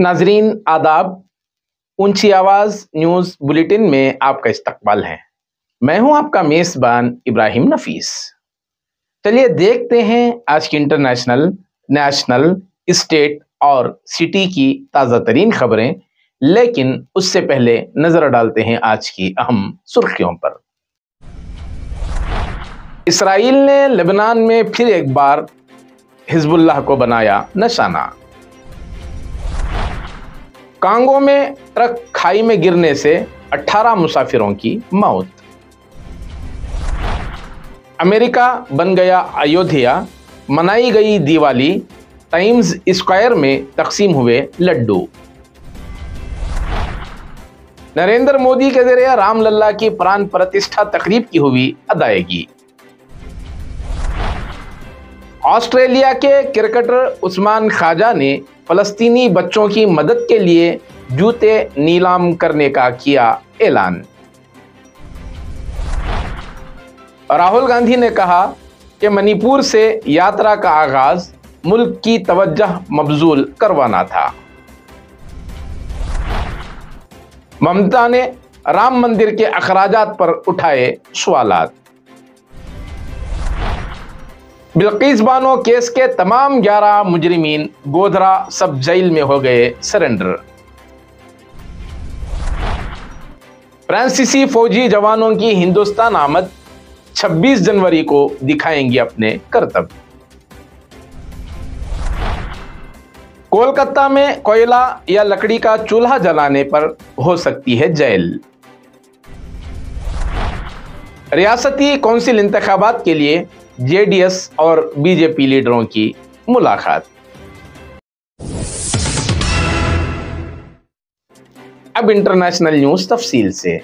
नाजरीन आदाब। ऊंची आवाज न्यूज बुलेटिन में आपका इस्तकबाल है। मैं हूं आपका मेजबान इब्राहिम नफीस। चलिए देखते हैं आज की इंटरनेशनल, नेशनल, स्टेट और सिटी की ताज़ा तरीन खबरें, लेकिन उससे पहले नजर डालते हैं आज की अहम सुर्खियों पर। इसराइल ने लेबनान में फिर एक बार हिजबुल्लाह को बनाया निशाना। कांगो में ट्रक खाई में गिरने से 18 मुसाफिरों की मौत। अमेरिका बन गया अयोध्या, मनाई गई दिवाली, टाइम्स स्क्वायर में तकसीम हुए लड्डू। नरेंद्र मोदी के जरिए रामलला की प्राण प्रतिष्ठा तकरीब की हुई अदायगी। ऑस्ट्रेलिया के क्रिकेटर उस्मान ख्वाजा ने फलस्तीनी बच्चों की मदद के लिए जूते नीलाम करने का किया ऐलान। राहुल गांधी ने कहा कि मणिपुर से यात्रा का आगाज मुल्क की तवज्जह मबजूल करवाना था। ममता ने राम मंदिर के अखराजात पर उठाए सवालात। बिल्किस बानो केस के तमाम 11 मुजरिमीन गोधरा सब जेल में हो गए सरेंडर। फ्रांसीसी फौजी जवानों की हिंदुस्तान आमद, 26 जनवरी को दिखाएंगे अपने करतब। कोलकाता में कोयला या लकड़ी का चूल्हा जलाने पर हो सकती है जेल। रियासती कौंसिल इंतखाबात के लिए जेडीएस और बीजेपी लीडरों की मुलाकात। अब इंटरनेशनल न्यूज तफसील से।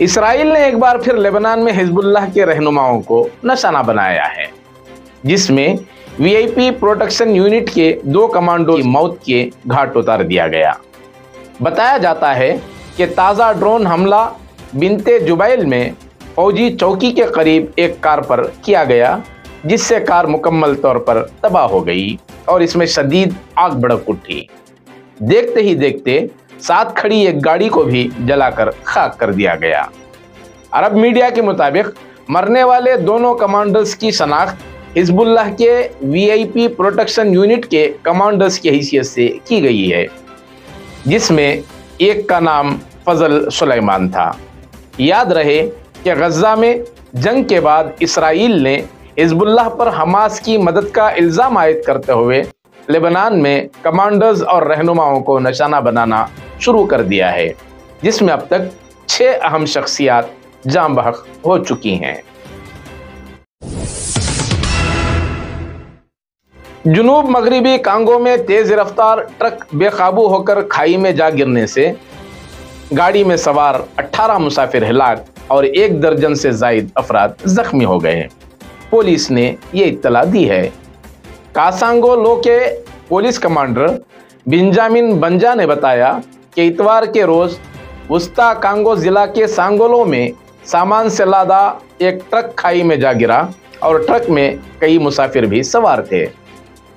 इसराइल ने एक बार फिर लेबनान में हिजबुल्लाह के रहनुमाओं को निशाना बनाया है, जिसमें वीआईपी प्रोटेक्शन यूनिट के 2 कमांडो की मौत के घाट उतार दिया गया। बताया जाता है कि ताज़ा ड्रोन हमला बिनते जुबैल में फौजी चौकी के करीब एक कार पर किया गया, जिससे कार मुकम्मल तौर पर तबाह हो गई और इसमें शदीद आग भड़क उठी। देखते ही देखते साथ खड़ी एक गाड़ी को भी जलाकर खाक कर दिया गया। अरब मीडिया के मुताबिक मरने वाले दोनों कमांडर्स की शनाख्त हिजबुल्लाह के वीआईपी प्रोटेक्शन यूनिट के कमांडर्स की हैसियत से की गई है, जिसमें एक का नाम फजल सुलेमान था। याद रहे कि गज़ा में जंग के बाद इसराइल ने हिजबुल्लाह पर हमास की मदद का इल्ज़ाम आयद करते हुए लेबनान में कमांडर्स और रहनुमाओं को निशाना बनाना शुरू कर दिया है, जिसमें अब तक 6 अहम शख्सियात जान बहक हो चुकी हैं। जुनूब मगरिबी कांगो में तेज रफ्तार ट्रक बेकाबू होकर खाई में जा गिरने से गाड़ी में सवार 18 मुसाफिर हिलाक और 1 दर्जन से जायद अफराद जख्मी हो गए। पुलिस ने ये इत्तला दी है। कासांगो लो के पुलिस कमांडर बेंजामिन बंजा ने बताया कि इतवार के रोज वस्ता कांगो जिला के सांगोलो में सामान से लादा एक ट्रक खाई में जा गिरा और ट्रक में कई मुसाफिर भी सवार थे।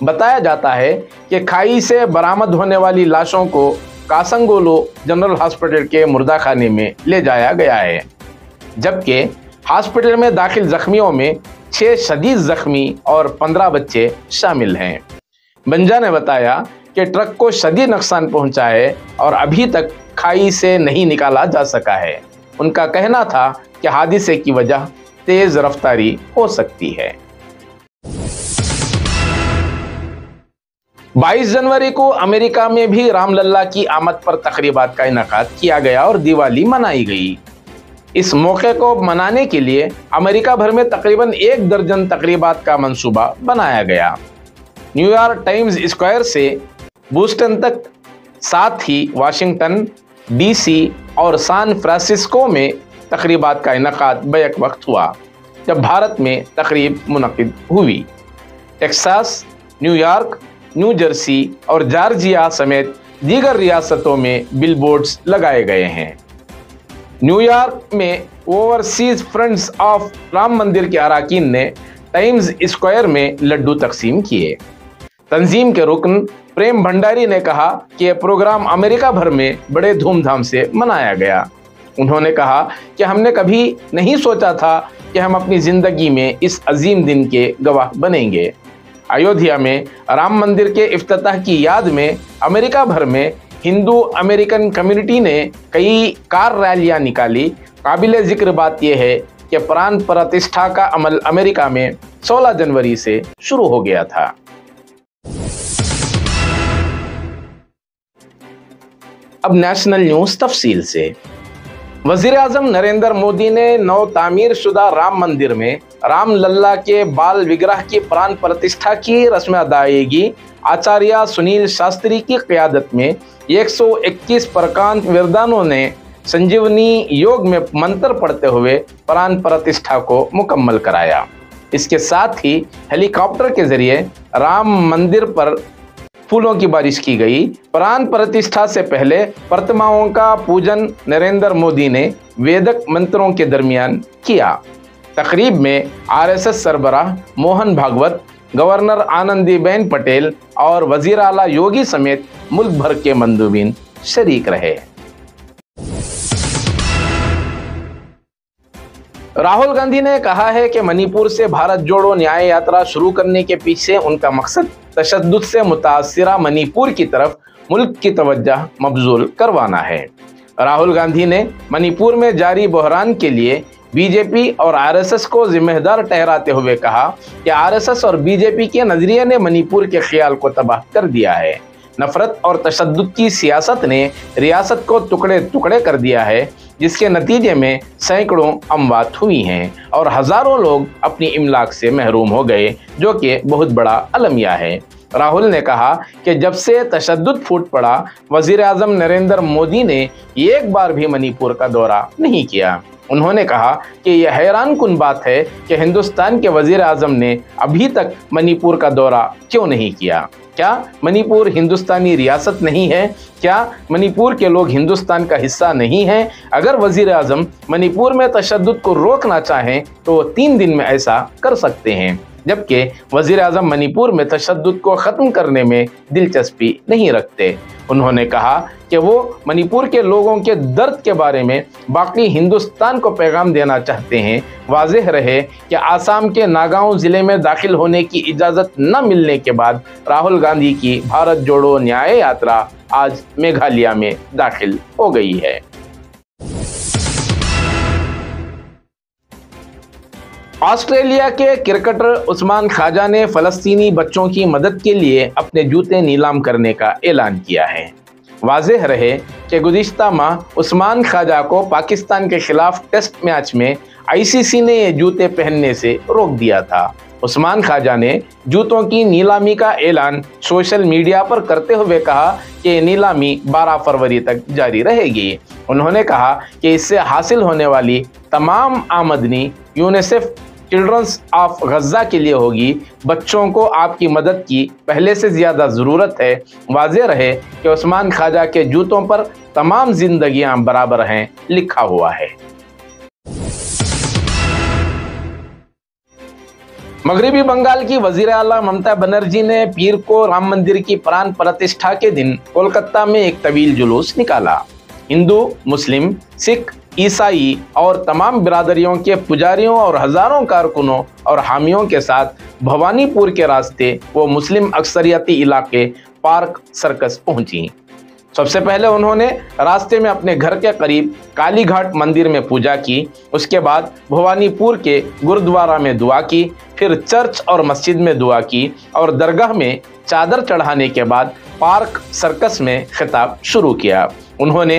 बताया जाता है कि खाई से बरामद होने वाली लाशों को कासंगोलो जनरल हॉस्पिटल के मुर्दाखाने में ले जाया गया है, जबकि हॉस्पिटल में दाखिल जख्मियों में 6 शदीद जख्मी और 15 बच्चे शामिल हैं। बंजा ने बताया कि ट्रक को शदीद नुकसान पहुंचा है और अभी तक खाई से नहीं निकाला जा सका है। उनका कहना था कि हादसे की वजह तेज रफ्तारी हो सकती है। 22 जनवरी को अमेरिका में भी रामलला की आमद पर तकरीबात का इनेकाद किया गया और दिवाली मनाई गई। इस मौके को मनाने के लिए अमेरिका भर में तकरीबन 1 दर्जन तकरीबात का मंसूबा बनाया गया। न्यूयॉर्क टाइम्स स्क्वायर से बोस्टन तक, साथ ही वाशिंगटन डीसी और सैन फ्रांसिस्को में तकरीबात का इनेकाद बैक वक्त हुआ, जब भारत में तकरीब मुनक़िद हुई। टेक्सास, न्यूयॉर्क, न्यू जर्सी और जॉर्जिया समेत दीगर रियासतों में बिलबोर्ड्स लगाए गए हैं। न्यूयॉर्क में ओवरसीज फ्रेंड्स ऑफ राम मंदिर के अरकान ने टाइम्स स्क्वायर में लड्डू तकसीम किए। तंजीम के रुकन प्रेम भंडारी ने कहा कि यह प्रोग्राम अमेरिका भर में बड़े धूमधाम से मनाया गया। उन्होंने कहा कि हमने कभी नहीं सोचा था कि हम अपनी जिंदगी में इस अजीम दिन के गवाह बनेंगे। अयोध्या में राम मंदिर के इफ्तिताह की याद में अमेरिका भर में हिंदू अमेरिकन कम्युनिटी ने कई कार रैलियां निकाली। काबिले जिक्र बात यह है कि प्राण प्रतिष्ठा का अमल अमेरिका में 16 जनवरी से शुरू हो गया था। अब नेशनल न्यूज तफसील से। वजीर आजम नरेंद्र मोदी ने नव तामीर शुदा राम मंदिर में राम लल्ला के बाल विग्रह की प्राण प्रतिष्ठा की रस्म अदायगी आचार्य सुनील शास्त्री की क़यादत में 121 प्रकांत विद्वानों ने संजीवनी योग में मंत्र पढ़ते हुए प्राण प्रतिष्ठा को मुकम्मल कराया। इसके साथ ही हेलीकॉप्टर के जरिए राम मंदिर पर फूलों की बारिश की गई। प्राण प्रतिष्ठा से पहले प्रतिमाओं का पूजन नरेंद्र मोदी ने वेदक मंत्रों के दरमियान किया। तकरीब में आरएसएस सरबराह मोहन भागवत, गवर्नर आनंदीबेन पटेल और वजीर आला योगी समेत मुल्क भर के मंदुबीन शरीक रहे। राहुल गांधी ने कहा है कि मणिपुर से भारत जोड़ो न्याय यात्रा शुरू करने के पीछे उनका मकसद तशद्दुद से मुतासिरा मणिपुर की तरफ मुल्क की तवज्जो मबजूल करवाना है। राहुल गांधी ने मणिपुर में जारी बहरान के लिए बीजेपी और आरएसएस को जिम्मेदार ठहराते हुए कहा कि आरएसएस और बीजेपी के नजरिए ने मणिपुर के ख्याल को तबाह कर दिया है। नफरत और तशद्दुद की सियासत ने रियासत को टुकड़े टुकड़े कर दिया है, जिसके नतीजे में सैकड़ों अमवात हुई हैं और हजारों लोग अपनी इमलाक से महरूम हो गए, जो कि बहुत बड़ा अलमिया है। राहुल ने कहा कि जब से तशद्दुद फूट पड़ा, वजीर आजम नरेंद्र मोदी ने एक बार भी मणिपुर का दौरा नहीं किया। उन्होंने कहा कि यह हैरानकुन बात है कि हिंदुस्तान के वजीर आजम ने अभी तक मणिपुर का दौरा क्यों नहीं किया। क्या मणिपुर हिंदुस्तानी रियासत नहीं है? क्या मणिपुर के लोग हिंदुस्तान का हिस्सा नहीं हैं? अगर वजीर आजम मणिपुर में तशद्दुद को रोकना चाहें तो वो 3 दिन में ऐसा कर सकते हैं, जबकि वजीर आजम मणिपुर में तशद्दुद को ख़त्म करने में दिलचस्पी नहीं रखते। उन्होंने कहा कि वो मणिपुर के लोगों के दर्द के बारे में बाकी हिंदुस्तान को पैगाम देना चाहते हैं। वाज़ेह रहे कि आसाम के नागांव ज़िले में दाखिल होने की इजाज़त न मिलने के बाद राहुल गांधी की भारत जोड़ो न्याय यात्रा आज मेघालय में दाखिल हो गई है। ऑस्ट्रेलिया के क्रिकेटर उस्मान ख्वाजा ने फ़लस्तीनी बच्चों की मदद के लिए अपने जूते नीलाम करने का ऐलान किया है। वाज़ेह रहे कि गुज़िश्ता माह उस्मान ख्वाजा को पाकिस्तान के खिलाफ टेस्ट मैच में आईसीसी ने ये जूते पहनने से रोक दिया था। उस्मान ख्वाजा ने जूतों की नीलामी का ऐलान सोशल मीडिया पर करते हुए कहा कि नीलामी 12 फरवरी तक जारी रहेगी। उन्होंने कहा कि इससे हासिल होने वाली तमाम आमदनी यूनिसेफ चिल्ड्रंस ऑफ गज़ा के लिए होगी। बच्चों को आपकी मदद की पहले से ज़्यादा ज़रूरत है। वाज़ेह रहे कि उस्मान ख्वाजा के जूतों पर तमाम जिंदगियां बराबर हैं लिखा हुआ है। मगरबी बंगाल की वजीर आला ममता बनर्जी ने पीर को राम मंदिर की प्राण प्रतिष्ठा के दिन कोलकाता में एक तवील जुलूस निकाला। हिंदू, मुस्लिम, सिख, ईसाई और तमाम बिरादरियों के पुजारियों और हजारों कारकुनों और हामियों के साथ भवानीपुर के रास्ते वो मुस्लिम अक्सरियती इलाके पार्क सर्कस पहुंची। सबसे पहले उन्होंने रास्ते में अपने घर के करीब कालीघाट मंदिर में पूजा की। उसके बाद भवानीपुर के गुरुद्वारा में दुआ की, फिर चर्च और मस्जिद में दुआ की और दरगाह में चादर चढ़ाने के बाद पार्क सर्कस में खिताब शुरू किया। उन्होंने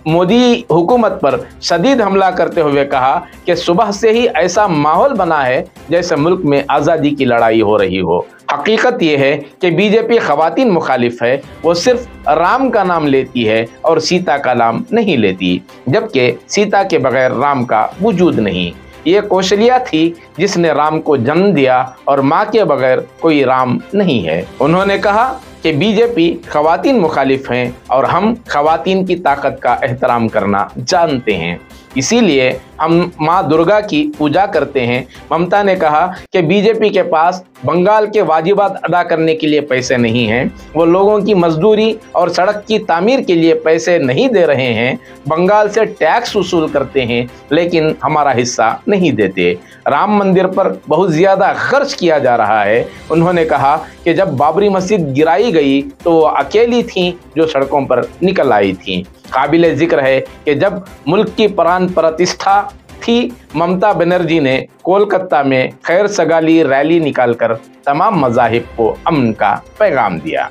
मोदी हुकूमत पर शदीद हमला करते हुए कहा कि सुबह से ही ऐसा माहौल बना है जैसे मुल्क में आज़ादी की लड़ाई हो रही हो। हकीकत यह है कि बीजेपी ख़वातीन मुखालिफ है। वो सिर्फ राम का नाम लेती है और सीता का नाम नहीं लेती, जबकि सीता के बगैर राम का वजूद नहीं। ये कौशल्या थी जिसने राम को जन्म दिया और माँ के बगैर कोई राम नहीं है। उन्होंने कहा कि बीजेपी ख़वातीन मुखालिफ हैं और हम ख़वातीन की ताकत का एहतराम करना जानते हैं। इसीलिए हम मां दुर्गा की पूजा करते हैं। ममता ने कहा कि बीजेपी के पास बंगाल के वाजिबात अदा करने के लिए पैसे नहीं हैं, वो लोगों की मजदूरी और सड़क की तामीर के लिए पैसे नहीं दे रहे हैं। बंगाल से टैक्स वसूल करते हैं लेकिन हमारा हिस्सा नहीं देते। राम मंदिर पर बहुत ज़्यादा खर्च किया जा रहा है। उन्होंने कहा कि जब बाबरी मस्जिद गिराई गई तो वो अकेली थीं जो सड़कों पर निकल आई थीं। काबिले जिक्र है कि जब मुल्क की प्राण प्रतिष्ठा थी, ममता बनर्जी ने कोलकाता में खैर सगाली रैली निकालकर तमाम मज़ाहिब को अमन का पैगाम दिया।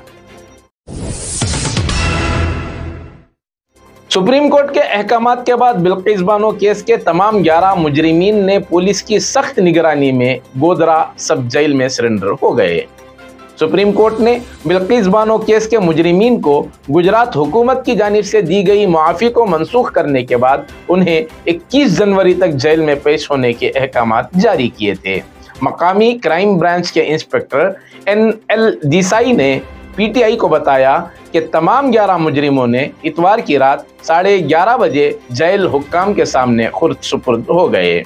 सुप्रीम कोर्ट के अहकामात के बाद बिल्किस बानो केस के तमाम 11 मुजरिमीन ने पुलिस की सख्त निगरानी में गोधरा सब जेल में सरेंडर हो गए। सुप्रीम कोर्ट ने बिल्किस बानो केस के मुजरिमीन को गुजरात हुकूमत की जानिब से दी गई मुआफ़ी को मनसूख करने के बाद उन्हें 21 जनवरी तक जेल में पेश होने के अहकामात जारी किए थे। मकामी क्राइम ब्रांच के इंस्पेक्टर NL देसाई ने PTI को बताया कि तमाम 11 मुजरिमों ने इतवार की रात 11:30 बजे जेल हुक्काम के सामने खुर्द सुपुर्द हो गए।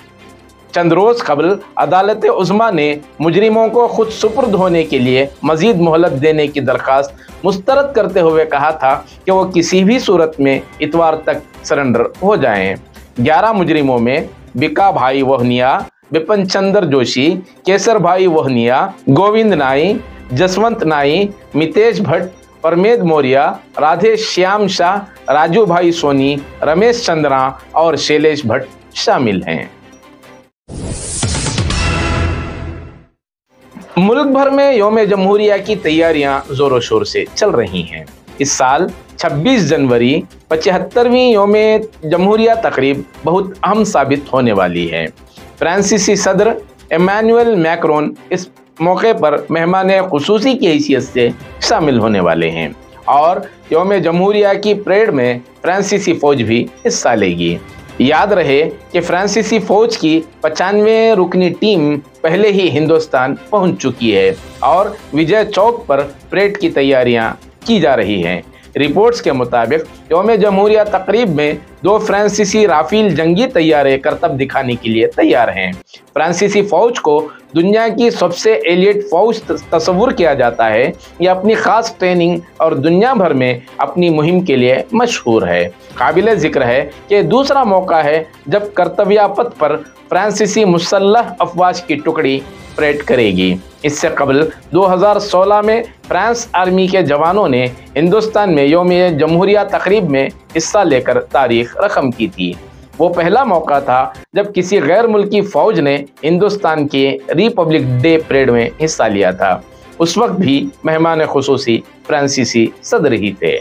चंद रोज कबल अदालत उज़्मा ने मुजरिमों को खुद सुपुर्द होने के लिए मजीद मोहलत देने की दरख्वास्त मुस्तरद करते हुए कहा था कि वो किसी भी सूरत में इतवार तक सरेंडर हो जाएं। 11 मुजरिमों में बिका भाई वोहनिया, बिपिन चंद्र जोशी, केसर भाई वोहनिया, गोविंद नाई, जसवंत नाई, मितेश भट्ट, परमेद मौर्य, राधे श्याम शाह, राजू भाई सोनी, रमेश चंद्रा और शैलेश भट्ट शामिल हैं। मुल्क भर में यौम जमहूरिया की तैयारियां जोरों शोर से चल रही हैं। इस साल 26 जनवरी 75वीं यौम जमहूरिया तकरीब बहुत अहम साबित होने वाली है। फ्रांसीसी सदर इमैनुअल मैक्रोन इस मौके पर मेहमान खुसूसी की हैसियत से शामिल होने वाले हैं और यौम जमहूरिया की परेड में फ्रांसीसी फौज भी हिस्सा लेगी। याद रहे कि फ्रांसीसी फौज की 95 रुकनी टीम पहले ही हिंदुस्तान पहुंच चुकी है और विजय चौक पर परेड की तैयारियां की जा रही हैं। रिपोर्ट्स के मुताबिक यौम जमहूरिया तकरीब में 2 फ्रांसीसी राफेल जंगी तैयारे करतब दिखाने के लिए तैयार हैं। फ्रांसीसी फौज को दुनिया की सबसे एलिट फौज तस्वुर किया जाता है। यह अपनी खास ट्रेनिंग और दुनिया भर में अपनी मुहिम के लिए मशहूर है। काबिल जिक्र है कि दूसरा मौका है जब कर्तव्यापथ पर फ्रांसीसी मुसल्लह अफवाज की टुकड़ी परेड करेगी। इससे कबल 2016 में फ्रांस आर्मी के जवानों ने हिंदुस्तान में यौम जमहूरिया तकरीब में हिस्सा लेकर तारीख रकम की थी। वो पहला मौका था जब किसी गैर मुल्की फौज ने हिंदुस्तान के रिपब्लिक डे परेड में हिस्सा लिया था। उस वक्त भी मेहमान खुसूसी फ्रांसीसी सदर ही थे।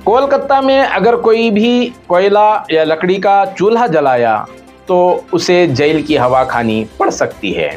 कोलकाता में अगर कोई भी कोयला या लकड़ी का चूल्हा जलाया तो उसे जेल की हवा खानी पड़ सकती है।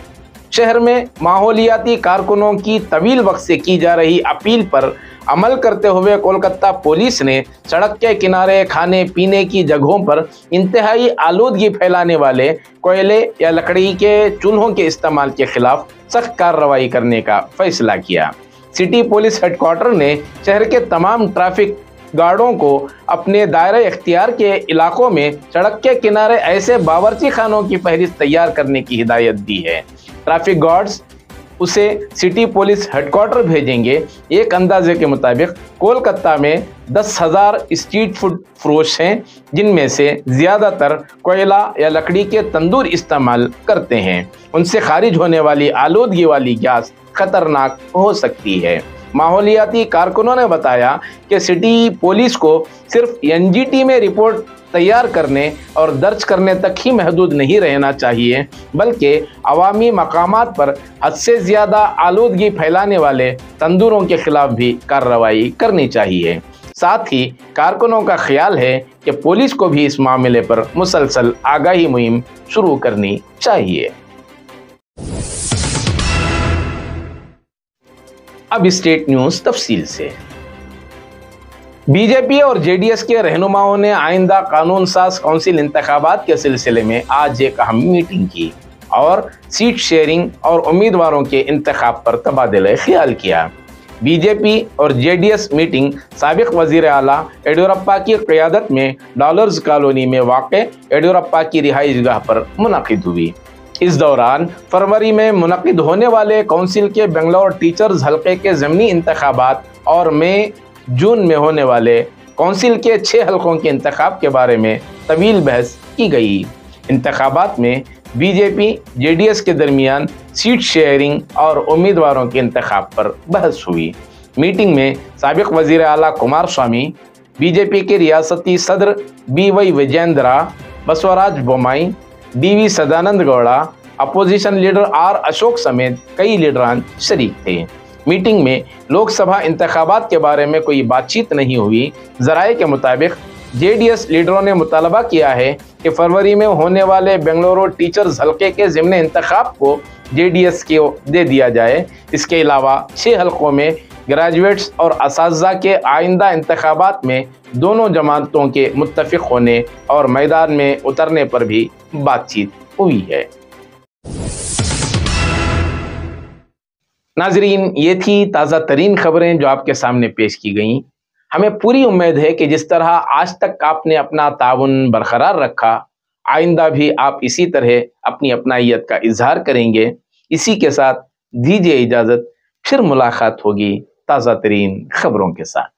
शहर में माहौलियाती कारकुनों की तवील वक्त से की जा रही अपील पर अमल करते हुए कोलकाता पुलिस ने सड़क के किनारे खाने पीने की जगहों पर इंतहाई आलूदगी फैलाने वाले कोयले या लकड़ी के चूल्हों के इस्तेमाल के खिलाफ सख्त कार्रवाई करने का फैसला किया। सिटी पुलिस हेडक्वार्टर ने शहर के तमाम ट्रैफिक गार्डों को अपने दायरे इख्तियार के इलाकों में सड़क के किनारे ऐसे बावर्ची खानों की फहरिस्त तैयार करने की हिदायत दी है। ट्रैफिक गार्ड्स उसे सिटी पुलिस हेडक्वार्टर भेजेंगे। एक अंदाजे के मुताबिक कोलकाता में 10,000 स्ट्रीट फूड फरोश हैं जिनमें से ज़्यादातर कोयला या लकड़ी के तंदूर इस्तेमाल करते हैं। उनसे खारिज होने वाली आलूदगी वाली गैस खतरनाक हो सकती है। माहौलियाती कारकुनों ने बताया कि सिटी पुलिस को सिर्फ NGT में रिपोर्ट तैयार करने और दर्ज करने तक ही महदूद नहीं रहना चाहिए, बल्कि अवामी मकामात पर हद से ज़्यादा आलूदगी फैलाने वाले तंदूरों के खिलाफ भी कार्रवाई करनी चाहिए। साथ ही कारकुनों का ख्याल है कि पुलिस को भी इस मामले पर मुसलसल आगाही मुहिम शुरू करनी चाहिए। अब स्टेट न्यूज़ तफसील से। बीजेपी और JDS के रहनुमाओं ने आइंदा कानून साज काउंसिल इंतखाबात के सिलसिले में आज एक अहम मीटिंग की और सीट शेयरिंग और उम्मीदवारों के इंतखाब पर तबादला ख्याल किया। बीजेपी और जेडीएस मीटिंग साबिक वजीर आला येडियुरप्पा की क़यादत में डॉलर्स कॉलोनी में वाक़ येडियुरप्पा की रिहाइशगाह पर मुनक़िद हुई। इस दौरान फरवरी में मुनक़िद होने वाले काउंसिल के बेंगलोर टीचर्स हल्के के ज़मीनी इंतखाबात और मई जून में होने वाले काउंसिल के 6 हल्कों के इंतखाब के बारे में तवील बहस की गई। इंतखाबात में बीजेपी जेडीएस के दरमियान सीट शेयरिंग और उम्मीदवारों के इंतखाब पर बहस हुई। मीटिंग में साबिक वजीर आला कुमारस्वामी, बीजेपी के रियासती सदर BY Vijayendra, Basavaraj Bommai, DV Sadananda Gowda, opposition leader R Ashok समेत कई लीडरान शरीक थे। मीटिंग में लोकसभा इंतखाबात के बारे में कोई बातचीत नहीं हुई। ज़राए के मुताबिक जेडीएस लीडरों ने मुतालबा किया है कि फरवरी में होने वाले बेंगलुरु टीचर्स हल्के के ज़िम्ने इंतखाब को जेडीएस को दे दिया जाए। इसके अलावा 6 हल्कों में ग्रेजुएट्स और असातिज़ा के आइंदा इंतखाबात में दोनों जमातों के मुत्तफ़िक़ होने और मैदान में उतरने पर भी बातचीत हुई है। नाजरीन, ये थी ताज़ा तरीन खबरें जो आपके सामने पेश की गईं। हमें पूरी उम्मीद है कि जिस तरह आज तक आपने अपना ताउन बरकरार रखा, आइंदा भी आप इसी तरह अपनी अपनाइयत का इजहार करेंगे। इसी के साथ दीजिए इजाज़त, फिर मुलाकात होगी ताज़ा तरीन खबरों के साथ।